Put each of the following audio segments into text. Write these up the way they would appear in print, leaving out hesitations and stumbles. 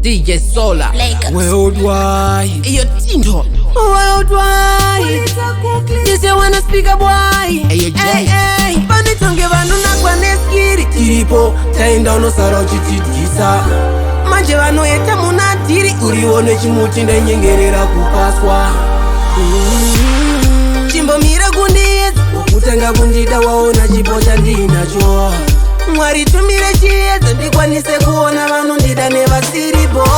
DJ Solar Worldwide. Ayo Tinto Worldwide. You say wanna speak a boy. Ayo Jay. Hey, panitonge vanu nakwane skiri tiripo taenda unosara uchitidyisa manje vanoeta munatiri urione chimuti ndenyengerera kupaswa chimbomira kundiedza kutanga kundida waona chipo chandinacho Mwari tumire chiedza ndikwanise kuona vanondida nevasiripo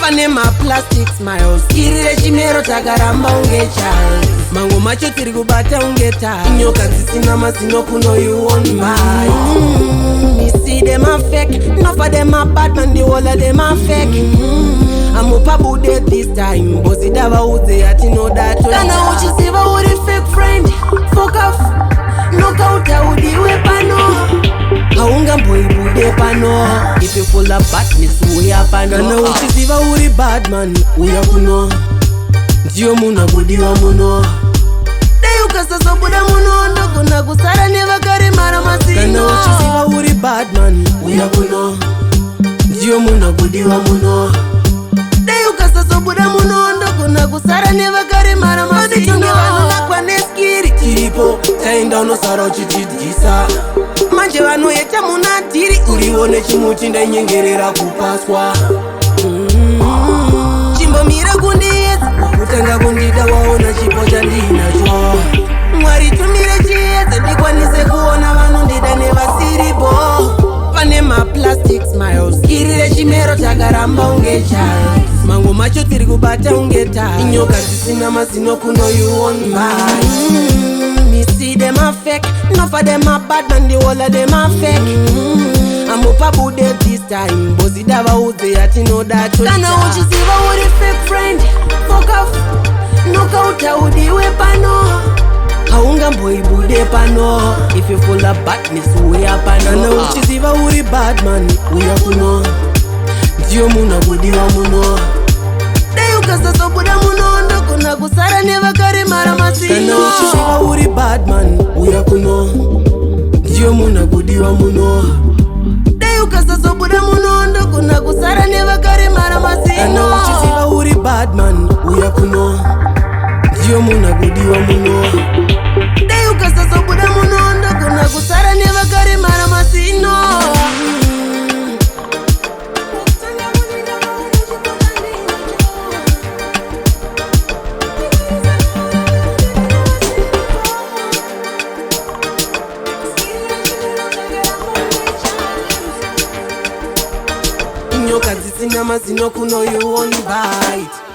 pane maplastic smiles irire chimero takaramba unge child mango macho tiri kubata unge tai nyoka dzisina mazino kuno you on my me see them a fake no for them a bad man the whole of them a fake I'm up about it this time bossy dava uze ati no that kana uchisiva uri fake friend fuck off knockout audiwe pano Aunga boy bude pano if you full of badness uya pano kana uchisiva uri bad man uya kuno ndiyo muna budiwa muno dai ukasasa buda muno ndokuna kusara nevakare mara masino kana uchisiva uri bad man uya kuno ndiyo muna budiwa muno dai ukasasa buda muno ndokuna kusara nevakare mara masino nakwane skiri tiripo taenda unosara uchitidyisa manje vanoeta munatiri urione chimuti ndenyengerera kupaswa chimbomira kundiedza kutanga kundida waona chipo chandinacho Mwari tumire chiedza ndikwanise kuona vanondida nevasiripo pane maplastic smiles irire chimero takaramba unge child mango macho tiri kubata unge tai nyoka dzisina mazino kuno you on my me see them a fake no for them a bad man the whole of them a fake I'm up about it this time bossy dava uze ati no that kana uchisiva uri fake friend fuck off knockout audiwe pano Aunga boy bude pano if you full of badness uya pano kana uchisiva uri bad man uya kuno ndiyo muna budiwa muno dai ukasasa buda muno ndokuna kusara nevakare mara masino kana uchisiva uri bad man uya kuno ndiyo muna budiwa muno dai ukasasa buda muno ndokuna kusara nevakare mara masino kana uchisiva uri bad man uya kuno ndiyo muna budiwa muno dai ukasasa buda muno ndokuna kusara nevakare mara masino nyoka dzisina mazino kuno you on bite